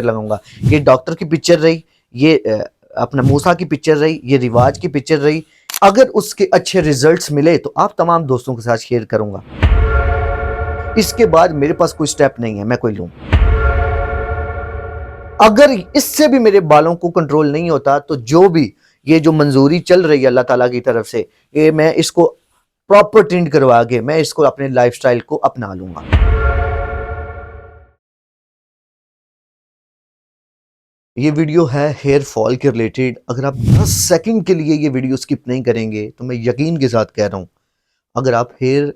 लगाऊंगा। ये डॉक्टर की पिक्चर रही, ये अपना मूसा की पिक्चर रही, ये रिवाज की पिक्चर रही। अगर उसके अच्छे रिजल्ट्स मिले तो आप तमाम दोस्तों के साथ शेयर करूंगा। इसके बाद मेरे पास कोई स्टेप नहीं है मैं कोई लूं। अगर इससे भी मेरे बालों को कंट्रोल नहीं होता तो जो भी ये जो मंजूरी चल रही है अल्लाह ताला की तरफ से, ये मैं इसको प्रॉपर ट्रिंड करवा के मैं इसको अपने लाइफस्टाइल को अपना लूंगा। ये वीडियो है हेयर फॉल के रिलेटेड। अगर आप 10 सेकंड के लिए ये वीडियो स्किप नहीं करेंगे तो मैं यकीन के साथ कह रहा हूं, अगर आप हेयर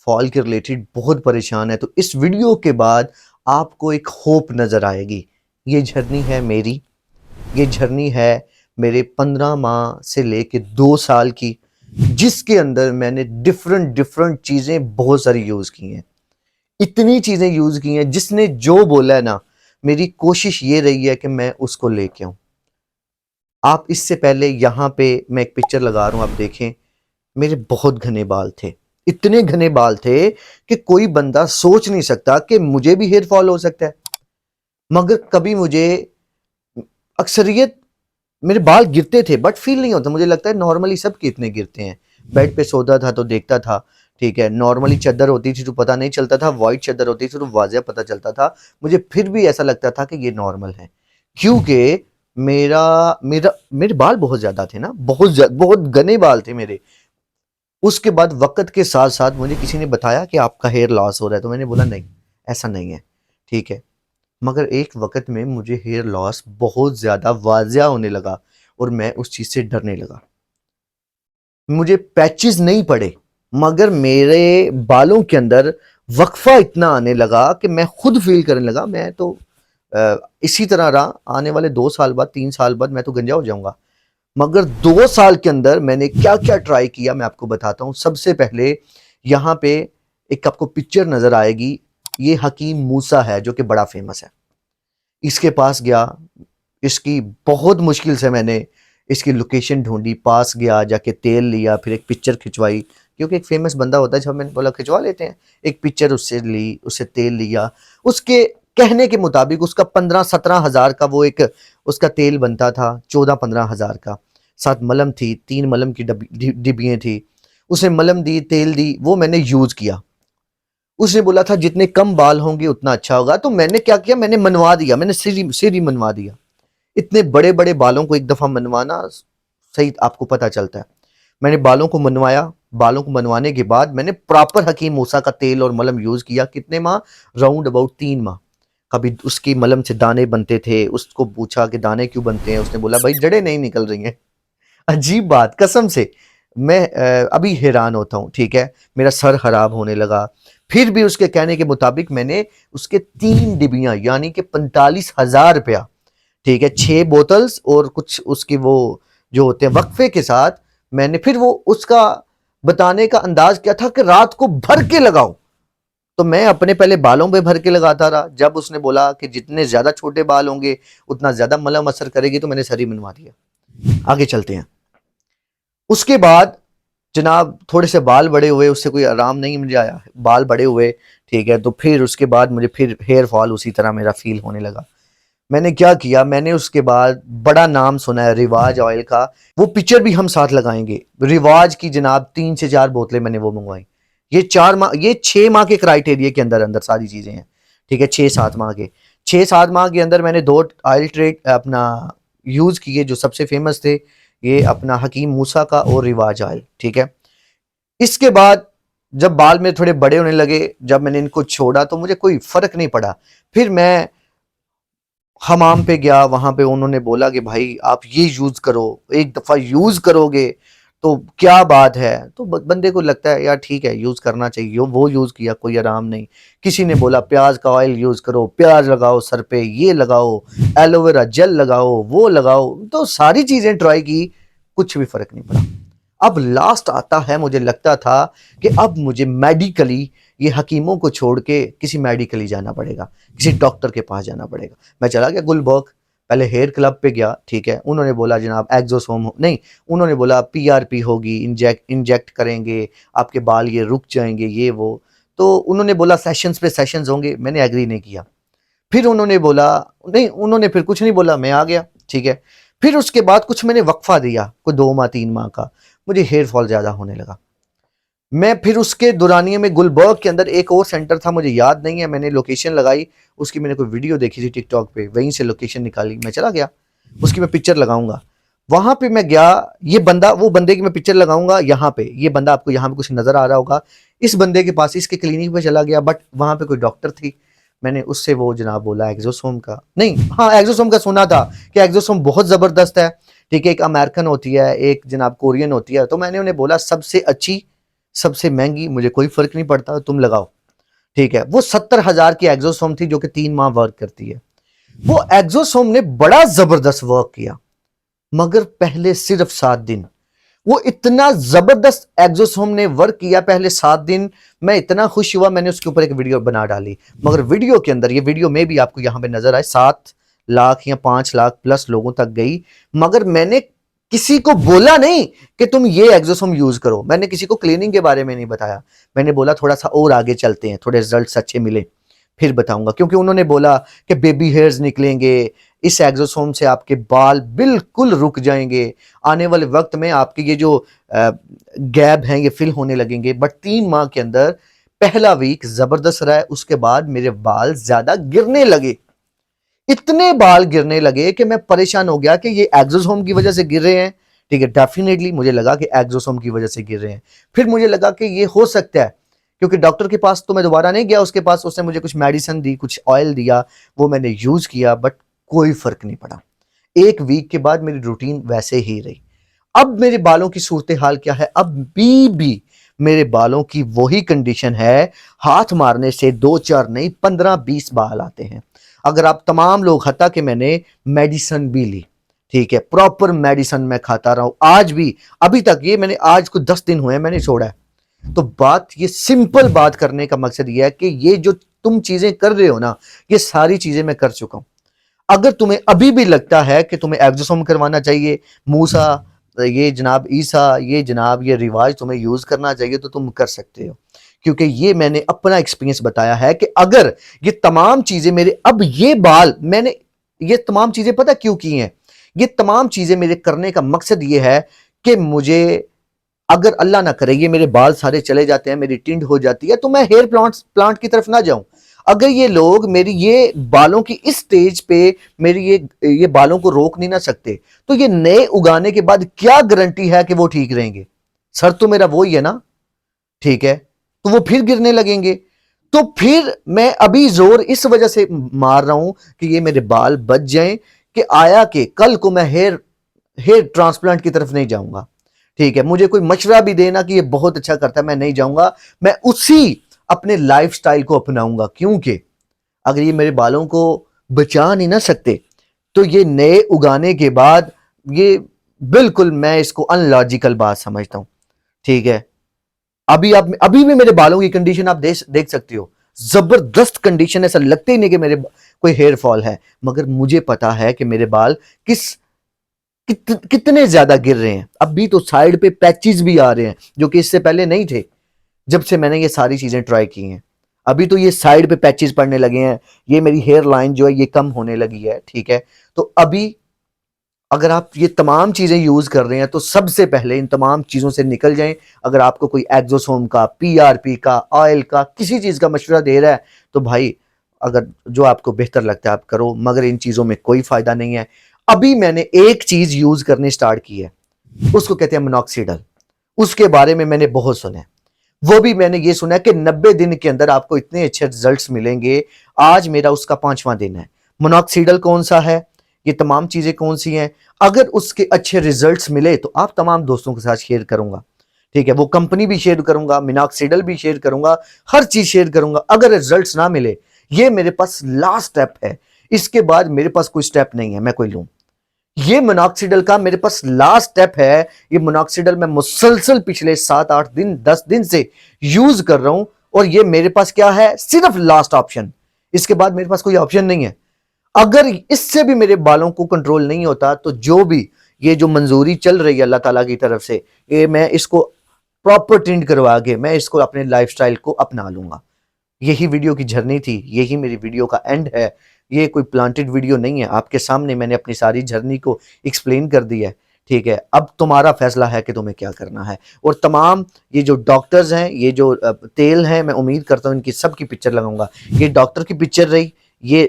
फॉल के रिलेटेड बहुत परेशान है तो इस वीडियो के बाद आपको एक होप नजर आएगी। ये जर्नी है मेरी, ये जर्नी है मेरे 15 माह से लेके 2 साल की, जिसके अंदर मैंने डिफरेंट डिफरेंट चीज़ें बहुत सारी यूज़ की हैं। इतनी चीज़ें यूज़ की हैं जिसने जो बोला है ना, मेरी कोशिश ये रही है कि मैं उसको लेके आऊँ। आप इससे पहले यहाँ पे मैं एक पिक्चर लगा रहा हूँ, आप देखें। मेरे बहुत घने बाल थे, इतने घने बाल थे कि कोई बंदा सोच नहीं सकता कि मुझे भी हेयर फॉल हो सकता है। मगर कभी मुझे अक्सरियत मेरे बाल गिरते थे बट फील नहीं होता। मुझे लगता है नॉर्मली सबके इतने गिरते हैं। बेड पे सोता था तो देखता था, ठीक है, नॉर्मली चादर होती थी तो पता नहीं चलता था, वाइट चादर होती थी तो वाज़िया पता चलता था। मुझे फिर भी ऐसा लगता था कि ये नॉर्मल है, क्योंकि मेरा मेरा मेरे बाल बहुत ज़्यादा थे ना, बहुत घने बाल थे मेरे। उसके बाद वक़्त के साथ-साथ मुझे किसी ने बताया कि आपका हेयर लॉस हो रहा है, तो मैंने बोला नहीं, ऐसा नहीं है, ठीक है। मगर एक वक़्त में मुझे हेयर लॉस बहुत ज़्यादा वाज़िया होने लगा और मैं उस चीज़ से डरने लगा। मुझे पैचेज़ नहीं पड़े, मगर मेरे बालों के अंदर वक़्फ़ा इतना आने लगा कि मैं खुद फ़ील करने लगा मैं तो इसी तरह रहा, आने वाले 2 साल बाद, 3 साल बाद मैं तो गंजा हो जाऊँगा। मगर 2 साल के अंदर मैंने क्या-क्या ट्राई किया मैं आपको बताता हूँ। सबसे पहले यहाँ पे एक आपको पिक्चर नज़र आएगी, ये हकीम मूसा है जो कि बड़ा फ़ेमस है। इसके पास गया, इसकी बहुत मुश्किल से मैंने इसकी लोकेशन ढूँढी, पास गया, जाके तेल लिया, फिर एक पिक्चर खिंचवाई, क्योंकि एक फ़ेमस बंदा होता है, जब मैंने बोला खिंचवा लेते हैं। एक पिक्चर उससे ली, उससे तेल लिया, उसके कहने के मुताबिक उसका 15-17 हज़ार का वो एक उसका तेल बनता था, 14-15 हज़ार का। साथ मलम थी, 3 मलम की डिब्बियाँ थी। उसने मलम दी, तेल दी, वो मैंने यूज़ किया। उसने बोला था जितने कम बाल होंगे उतना अच्छा होगा, तो मैंने क्या किया, मैंने मनवा दिया, मैंने सिर ही मनवा दिया। इतने बड़े-बड़े बालों को एक दफ़ा मनवाना सही आपको पता चलता है। मैंने बालों को मनवाया, बालों को मनवाने के बाद मैंने प्रॉपर हकीम मूसा का तेल और मलम यूज़ किया। कितने माह? राउंड अबाउट 3 माह। कभी उसकी मलम से दाने बनते थे, उसको पूछा कि दाने क्यों बनते हैं? उसने बोला भाई जड़ें नहीं निकल रही हैं। अजीब बात, कसम से मैं अभी हैरान होता हूँ, ठीक है। मेरा सर खराब होने लगा, फिर भी उसके कहने के मुताबिक मैंने उसके 3 डिब्बियाँ यानी कि 45,000 रुपया, ठीक है, 6 बोतल्स और कुछ उसकी वो जो होते हैं वक्फे के साथ, मैंने फिर वो उसका बताने का अंदाज क्या था कि रात को भर के लगाओ। तो मैं अपने पहले बालों पे भर के लगाता रहा। जब उसने बोला कि जितने ज्यादा छोटे बाल होंगे उतना ज्यादा मलम असर करेगी, तो मैंने सर ही मनवा दिया। आगे चलते हैं। उसके बाद जनाब थोड़े से बाल बड़े हुए, उससे कोई आराम नहीं मुझे आया, बाल बड़े हुए, ठीक है। तो फिर उसके बाद मुझे फिर हेयर फॉल उसी तरह मेरा फील होने लगा। मैंने क्या किया, मैंने उसके बाद बड़ा नाम सुना है रिवाज ऑयल का, वो पिक्चर भी हम साथ लगाएंगे। रिवाज की जनाब 3 से 4 बोतलें मैंने वो मंगवाई। ये 4 माह, ये 6 माह के क्राइटेरिया के अंदर अंदर सारी चीजें हैं, ठीक है। 6-7 माह के, 6-7 माह के अंदर मैंने 2 ऑयल ट्रेड अपना यूज किए जो सबसे फेमस थे, ये अपना हकीम मूसा का और रिवाज ऑयल, ठीक है। इसके बाद जब बाल में थोड़े बड़े होने लगे, जब मैंने इनको छोड़ा तो मुझे कोई फर्क नहीं पड़ा। फिर मैं हमाम पे गया, वहां पे उन्होंने बोला कि भाई आप ये यूज करो, एक दफा यूज करोगे तो क्या बात है। तो बंदे को लगता है यार ठीक है यूज करना चाहिए, वो यूज किया, कोई आराम नहीं। किसी ने बोला प्याज का ऑयल यूज करो, प्याज लगाओ सर पे, ये लगाओ, एलोवेरा जेल लगाओ, वो लगाओ, तो सारी चीजें ट्राई की, कुछ भी फर्क नहीं पड़ा। अब लास्ट आता है, मुझे लगता था कि अब मुझे मेडिकली ये हकीमों को छोड़ के किसी मेडिकली जाना पड़ेगा, किसी डॉक्टर के पास जाना पड़ेगा। मैं चला गया गुलबर्ग, पहले हेयर क्लब पे गया, ठीक है। उन्होंने बोला जनाब एक्सोसोम नहीं, उन्होंने बोला पीआरपी होगी, इंजेक्ट करेंगे, आपके बाल ये रुक जाएंगे, ये वो। तो उन्होंने बोला सेशंस पे सेशंस होंगे, मैंने एग्री नहीं किया। फिर उन्होंने बोला, नहीं उन्होंने फिर कुछ नहीं बोला, मैं आ गया, ठीक है। फिर उसके बाद कुछ मैंने वक्फा दिया, कोई 2 माह 3 माह का, मुझे हेयर फॉल ज़्यादा होने लगा। मैं फिर उसके दौरानिए में गुलबर्ग के अंदर एक और सेंटर था, मुझे याद नहीं है, मैंने लोकेशन लगाई, उसकी मैंने कोई वीडियो देखी थी टिकटॉक पे, वहीं से लोकेशन निकाली, मैं चला गया, उसकी मैं पिक्चर लगाऊंगा। वहां पे मैं गया, ये बंदा, वो बंदे की मैं पिक्चर लगाऊंगा यहाँ पे, ये बंदा आपको यहाँ पे कुछ नजर आ रहा होगा, इस बंदे के पास, इसके क्लिनिक पे चला गया, बट वहां पे कोई डॉक्टर थी, मैंने उससे वो जनाब बोला एक्सोसोम का, नहीं हाँ एक्सोसोम का सुना था कि एक्सोसोम बहुत जबरदस्त है, ठीक है, एक अमेरिकन होती है, एक जनाब कोरियन होती है, तो मैंने उन्हें बोला सबसे अच्छी, सबसे महंगी, मुझे कोई फर्क नहीं पड़ता, तुम लगाओ, ठीक है। वो 70,000 की एक्सोसोम थी जो कि 3 माह वर्क करती है। वो एक्सोसोम ने बड़ा जबरदस्त वर्क किया, मगर पहले सिर्फ 7 दिन, वो इतना जबरदस्त एक्सोसोम ने वर्क किया पहले 7 दिन, मैं इतना खुश हुआ, मैंने उसके ऊपर एक वीडियो बना डाली, मगर वीडियो के अंदर, ये वीडियो में भी आपको यहां पे नजर आए, 7 लाख या 5 लाख प्लस लोगों तक गई, मगर मैंने किसी को बोला नहीं कि तुम ये एक्सोसोम यूज करो, मैंने किसी को क्लीनिंग के बारे में नहीं बताया, मैंने बोला थोड़ा सा और आगे चलते हैं, थोड़े रिजल्ट्स अच्छे मिले फिर बताऊंगा, क्योंकि उन्होंने बोला कि बेबी हेयर्स निकलेंगे, इस एक्सोसोम से आपके बाल बिल्कुल रुक जाएंगे, आने वाले वक्त में आपके ये जो गैप हैं ये फिल होने लगेंगे। बट 3 माह के अंदर पहला वीक जबरदस्त रहा है, उसके बाद मेरे बाल ज्यादा गिरने लगे, इतने बाल गिरने लगे कि मैं परेशान हो गया कि ये एक्सोसोम की वजह से गिर रहे हैं, ठीक है, डेफिनेटली मुझे लगा कि एक्सोसोम की वजह से गिर रहे हैं। फिर मुझे लगा कि ये हो सकता है, क्योंकि डॉक्टर के पास तो मैं दोबारा नहीं गया, उसके पास उसने मुझे कुछ मेडिसिन दी, कुछ ऑयल दिया, वो मैंने यूज किया, बट कोई फर्क नहीं पड़ा। 1 वीक के बाद मेरी रूटीन वैसे ही रही। अब मेरे बालों की सूरत हाल क्या है, अब भी मेरे बालों की वही कंडीशन है, हाथ मारने से 2 4 नहीं 15 20 बाल आते हैं। अगर आप तमाम लोग, हता कि मैंने मेडिसिन भी ली, ठीक है, प्रॉपर मेडिसिन मैं खाता रहा हूं आज भी, अभी तक, ये मैंने आज को 10 दिन हुए हैं मैंने छोड़ा है। तो बात, ये सिंपल बात करने का मकसद ये है कि ये जो तुम चीजें कर रहे हो ना, ये सारी चीजें मैं कर चुका हूं। अगर तुम्हें अभी भी लगता है कि तुम्हें एक्सोसोम करवाना चाहिए, मूसा, ये जनाब ईसा, ये जनाब ये रिवाज तुम्हें यूज करना चाहिए, तो तुम कर सकते हो, क्योंकि ये मैंने अपना एक्सपीरियंस बताया है कि अगर ये तमाम चीजें मेरे, अब ये बाल मैंने, ये तमाम चीजें पता क्यों की हैं, ये तमाम चीजें मेरे करने का मकसद ये है कि मुझे, अगर अल्लाह ना करे ये मेरे बाल सारे चले जाते हैं, मेरी टिंड हो जाती है, तो मैं हेयर प्लांट की तरफ ना जाऊं। अगर ये लोग मेरी ये बालों की इस स्टेज पे मेरी ये बालों को रोक नहीं ना सकते, तो ये नए उगाने के बाद क्या गारंटी है कि वो ठीक रहेंगे? सर तो मेरा वो ही है ना, ठीक है, तो वो फिर गिरने लगेंगे। तो फिर मैं अभी जोर इस वजह से मार रहा हूं कि ये मेरे बाल बच जाएं, कि आया कि कल को मैं हेयर हेयर ट्रांसप्लांट की तरफ नहीं जाऊंगा, ठीक है। मुझे कोई मशवरा भी देना कि ये बहुत अच्छा करता है, मैं नहीं जाऊंगा, मैं उसी अपने लाइफस्टाइल को अपनाऊंगा, क्योंकि अगर ये मेरे बालों को बचा नहीं ना सकते, तो ये नए उगाने के बाद, ये बिल्कुल मैं इसको अनलॉजिकल बात समझता हूं, ठीक है। अभी आप, अभी भी मेरे बालों की कंडीशन आप देख सकते हो, जबरदस्त कंडीशन, ऐसा लगता ही नहीं कि मेरे कोई हेयर फॉल है, मगर मुझे पता है कि मेरे बाल कितने ज्यादा गिर रहे हैं। अभी तो साइड पे पैचेस भी आ रहे हैं जो कि इससे पहले नहीं थे, जब से मैंने ये सारी चीजें ट्राई की हैं। अभी तो ये साइड पे पैचेस पड़ने लगे हैं, ये मेरी हेयर लाइन जो है ये कम होने लगी है, ठीक है। तो अभी अगर आप ये तमाम चीजें यूज कर रहे हैं, तो सबसे पहले इन तमाम चीजों से निकल जाएं। अगर आपको कोई एक्सोसोम का, पीआरपी का, ऑयल का, किसी चीज का मशवरा दे रहा है, तो भाई अगर जो आपको बेहतर लगता है आप करो, मगर इन चीजों में कोई फायदा नहीं है। अभी मैंने एक चीज यूज करनी स्टार्ट की है, उसको कहते हैं मिनॉक्सिडिल। उसके बारे में मैंने बहुत सुना है, वो भी मैंने ये सुना है कि 90 दिन के अंदर आपको इतने अच्छे रिजल्ट्स मिलेंगे। आज मेरा उसका 5वां दिन है। मिनॉक्सिडिल कौन सा है, ये तमाम चीजें कौन सी हैं, अगर उसके अच्छे रिजल्ट्स मिले तो आप तमाम दोस्तों के साथ शेयर करूंगा, ठीक है। वो कंपनी भी शेयर करूंगा, मिनॉक्सिडिल भी शेयर करूंगा, हर चीज शेयर करूंगा। अगर रिजल्ट्स ना मिले, ये मेरे पास लास्ट स्टेप है, इसके बाद मेरे पास कोई स्टेप नहीं है मैं कोई लूं। ये मोनोक्सिडल का मेरे पास लास्ट स्टेप है। ये मोनोक्सिडल मैं मुसलसल पिछले 7 8 दिन 10 दिन से यूज कर रहा हूं, और ये मेरे पास क्या है, सिर्फ लास्ट ऑप्शन, इसके बाद मेरे पास कोई ऑप्शन नहीं है। अगर इससे भी मेरे बालों को कंट्रोल नहीं होता, तो जो भी ये जो मंजूरी चल रही है अल्लाह ताला की तरफ से, ये मैं इसको प्रॉपर ट्रिंड करवा के मैं इसको अपने लाइफस्टाइल को अपना लूंगा। यही वीडियो की जर्नी थी, यही मेरी वीडियो का एंड है। ये कोई प्लांटेड वीडियो नहीं है, आपके सामने मैंने अपनी सारी जर्नी को एक्सप्लेन कर दिया है। ठीक है, अब तुम्हारा फैसला है कि तुम्हें क्या करना है। और तमाम ये जो डॉक्टर्स हैं, ये जो तेल हैं, मैं उम्मीद करता हूँ इनकी सब की पिक्चर लगाऊंगा। ये डॉक्टर की पिक्चर रही, ये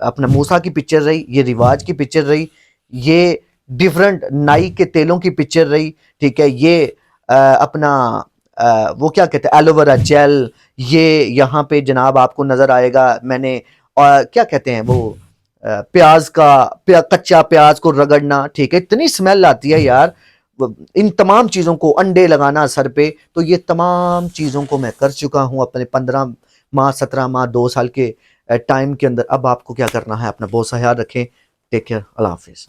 अपना मूसा की पिक्चर रही, ये रिवाज की पिक्चर रही, ये डिफरेंट नाई के तेलों की पिक्चर रही। ठीक है, ये अपना वो क्या कहते हैं एलोवेरा जेल, ये यहाँ पे जनाब आपको नजर आएगा मैंने क्या कहते हैं वो प्याज का कच्चा प्याज को रगड़ना। ठीक है, इतनी स्मेल आती है यार इन तमाम चीज़ों को, अंडे लगाना सर पे। तो ये तमाम चीज़ों को मैं कर चुका हूँ अपने 15 माह 17 माह 2 साल के टाइम के अंदर। अब आपको क्या करना है, अपना बहुत सा ख्याल रखें। टेक केयर, अल्लाह हाफिज़।